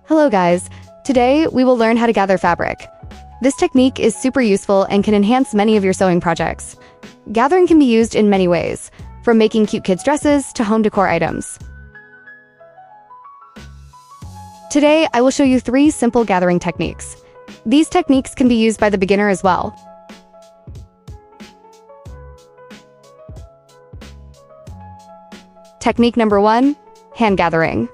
Hello guys, today we will learn how to gather fabric. This technique is super useful and can enhance many of your sewing projects. Gathering can be used in many ways, from making cute kids' dresses to home decor items. Today I will show you 3 simple gathering techniques. These techniques can be used by the beginner as well. Technique number 1, hand gathering.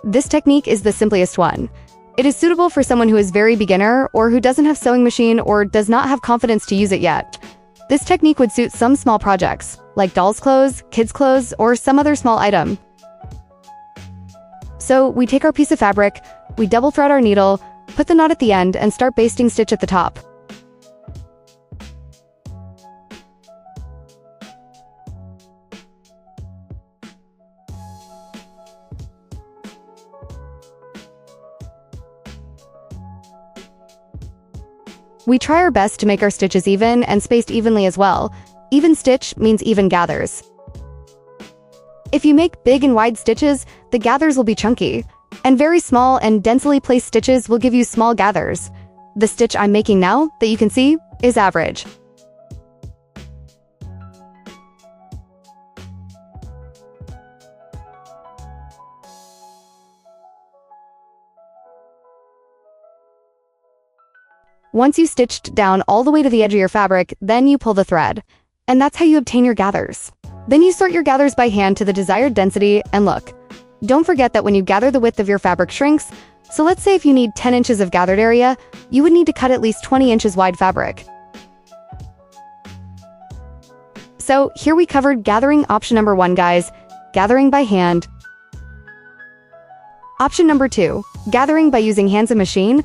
This technique is the simplest one. It is suitable for someone who is very beginner or who doesn't have sewing machine or does not have confidence to use it yet. This technique would suit some small projects, like dolls' clothes, kids' clothes, or some other small item. So we take our piece of fabric, we double thread our needle, put the knot at the end, and start basting stitch at the top. We try our best to make our stitches even and spaced evenly as well. Even stitch means even gathers. If you make big and wide stitches, the gathers will be chunky, and very small and densely placed stitches will give you small gathers. The stitch I'm making now, that you can see, is average. Once you stitched down all the way to the edge of your fabric, then you pull the thread. And that's how you obtain your gathers. Then you sort your gathers by hand to the desired density, and look. Don't forget that when you gather, the width of your fabric shrinks, so let's say if you need 10 inches of gathered area, you would need to cut at least 20 inches wide fabric. So here we covered gathering option number 1, guys, gathering by hand. Option number 2, gathering by using hands and machine.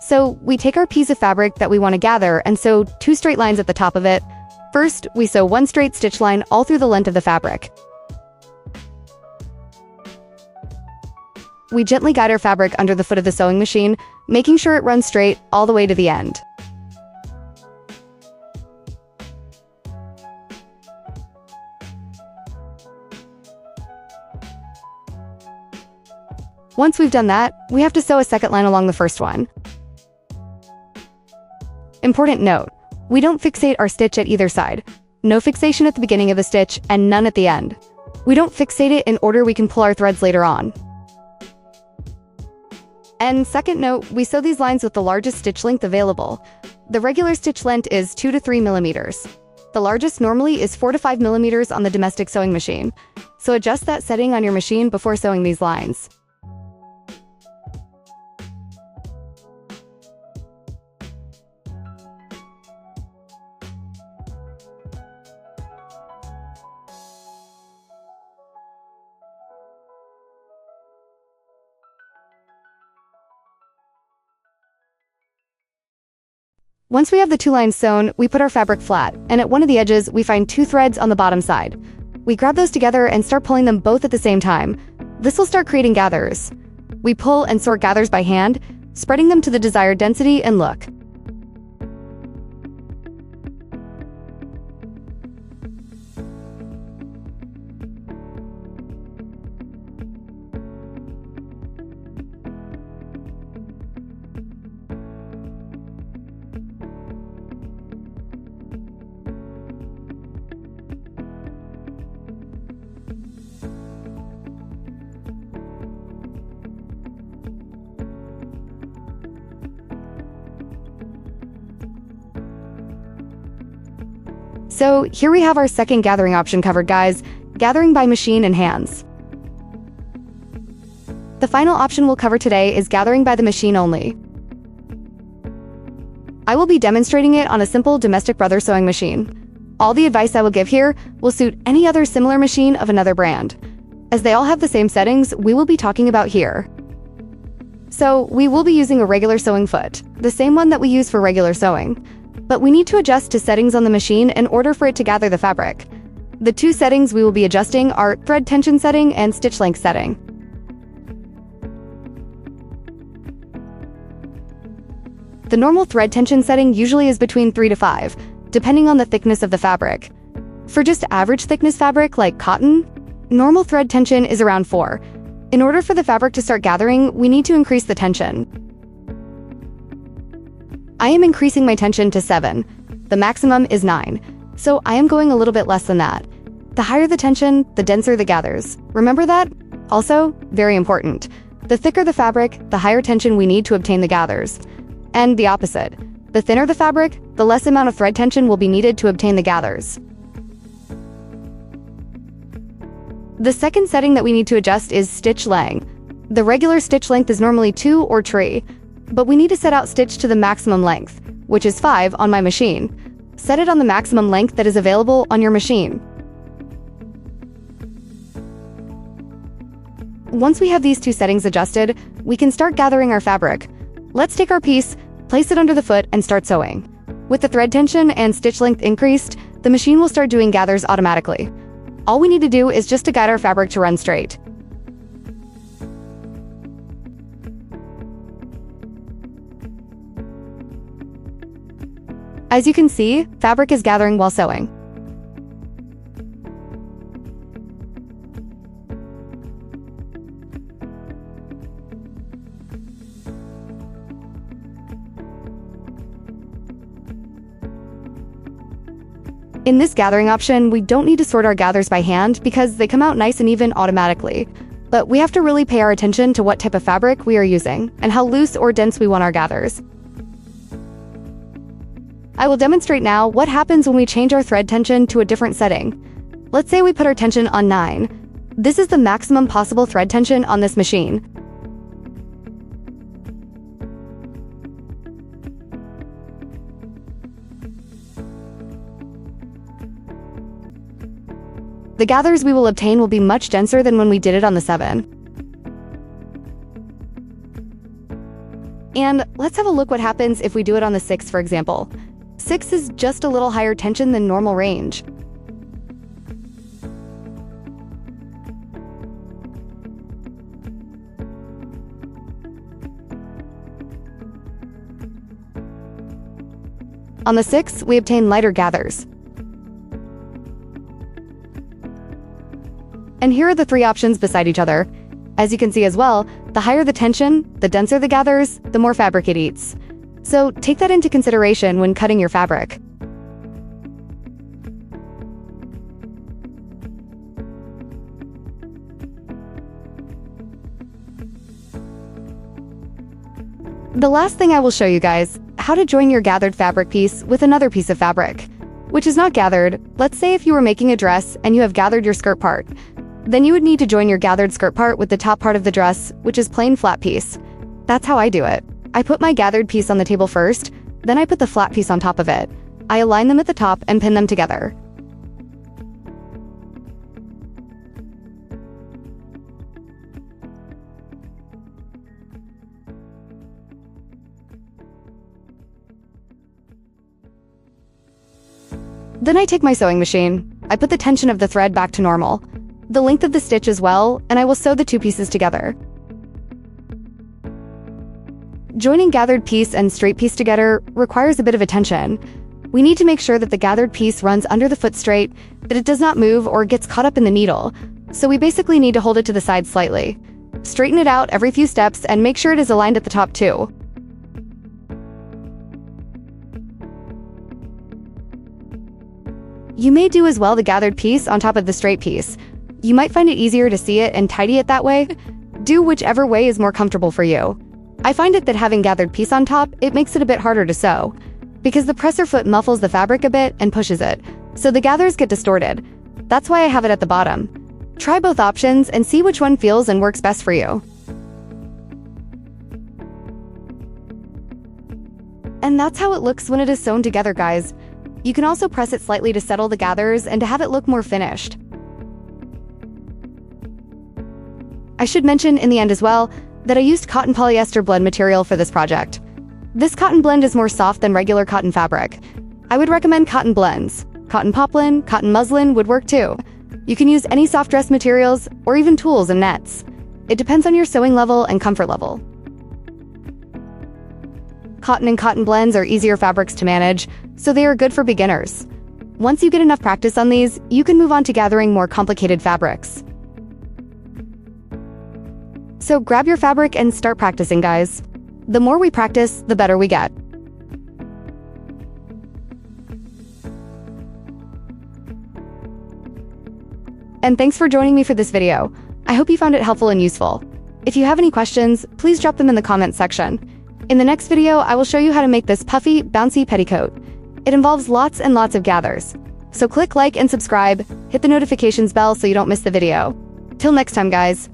So we take our piece of fabric that we want to gather and sew 2 straight lines at the top of it. First, we sew 1 straight stitch line all through the length of the fabric. We gently guide our fabric under the foot of the sewing machine, making sure it runs straight all the way to the end. Once we've done that, we have to sew a second line along the first one. Important note, we don't fixate our stitch at either side. No fixation at the beginning of the stitch and none at the end. We don't fixate it in order we can pull our threads later on. And second note, we sew these lines with the largest stitch length available. The regular stitch length is 2 to 3 millimeters. The largest normally is 4 to 5 millimeters on the domestic sewing machine. So adjust that setting on your machine before sewing these lines. Once we have the 2 lines sewn, we put our fabric flat, and at one of the edges, we find 2 threads on the bottom side. We grab those together and start pulling them both at the same time. This will start creating gathers. We pull and sort gathers by hand, spreading them to the desired density, and look. So here we have our second gathering option covered, guys, gathering by machine and hands. The final option we'll cover today is gathering by the machine only. I will be demonstrating it on a simple domestic Brothers sewing machine. All the advice I will give here will suit any other similar machine of another brand. As they all have the same settings, we will be talking about here. So we will be using a regular sewing foot, the same one that we use for regular sewing. But we need to adjust to settings on the machine in order for it to gather the fabric. The 2 settings we will be adjusting are thread tension setting and stitch length setting. The normal thread tension setting usually is between 3 to 5, depending on the thickness of the fabric. For just average thickness fabric like cotton, Normal thread tension is around 4. In order for the fabric to start gathering, we need to increase the tension. I am increasing my tension to 7. The maximum is 9, so I am going a little bit less than that. The higher the tension, the denser the gathers. Remember that? Also, very important, the thicker the fabric, the higher tension we need to obtain the gathers. And the opposite. The thinner the fabric, the less amount of thread tension will be needed to obtain the gathers. The second setting that we need to adjust is stitch length. The regular stitch length is normally 2 or 3, but we need to set out stitch to the maximum length, which is 5 on my machine. Set it on the maximum length that is available on your machine. Once we have these two settings adjusted, we can start gathering our fabric. Let's take our piece, place it under the foot, and start sewing. With the thread tension and stitch length increased, the machine will start doing gathers automatically. All we need to do is just to guide our fabric to run straight. As you can see, fabric is gathering while sewing. In this gathering option, we don't need to sort our gathers by hand because they come out nice and even automatically. But we have to really pay our attention to what type of fabric we are using and how loose or dense we want our gathers. I will demonstrate now what happens when we change our thread tension to a different setting. Let's say we put our tension on 9. This is the maximum possible thread tension on this machine. The gathers we will obtain will be much denser than when we did it on the 7. And let's have a look what happens if we do it on the 6, for example. 6 is just a little higher tension than normal range. On the 6, we obtain lighter gathers. And here are the 3 options beside each other. As you can see as well, the higher the tension, the denser the gathers, the more fabric it eats. So take that into consideration when cutting your fabric. The last thing I will show you guys, how to join your gathered fabric piece with another piece of fabric, which is not gathered. Let's say if you were making a dress and you have gathered your skirt part. Then you would need to join your gathered skirt part with the top part of the dress, which is plain flat piece. That's how I do it. I put my gathered piece on the table first, then I put the flat piece on top of it. I align them at the top and pin them together. Then I take my sewing machine. I put the tension of the thread back to normal, the length of the stitch as well, and I will sew the 2 pieces together. Joining gathered piece and straight piece together requires a bit of attention. We need to make sure that the gathered piece runs under the foot straight, that it does not move or gets caught up in the needle, so we basically need to hold it to the side slightly. Straighten it out every few steps and make sure it is aligned at the top too. You may do as well the gathered piece on top of the straight piece. You might find it easier to see it and tidy it that way. Do whichever way is more comfortable for you. I find it that having gathered piece on top, it makes it a bit harder to sew, because the presser foot muffles the fabric a bit and pushes it, so the gathers get distorted. That's why I have it at the bottom. Try both options and see which one feels and works best for you. And that's how it looks when it is sewn together, guys. You can also press it slightly to settle the gathers and to have it look more finished. I should mention in the end as well that I used cotton polyester blend material for this project. This cotton blend is more soft than regular cotton fabric. I would recommend cotton blends. Cotton poplin, cotton muslin would work too. You can use any soft dress materials or even tools and nets. It depends on your sewing level and comfort level. Cotton and cotton blends are easier fabrics to manage, so they are good for beginners. Once you get enough practice on these, you can move on to gathering more complicated fabrics. So grab your fabric and start practicing, guys. The more we practice, the better we get. And thanks for joining me for this video. I hope you found it helpful and useful. If you have any questions, please drop them in the comments section. In the next video, I will show you how to make this puffy, bouncy petticoat. It involves lots and lots of gathers. So click like and subscribe, hit the notifications bell so you don't miss the video. Till next time, guys.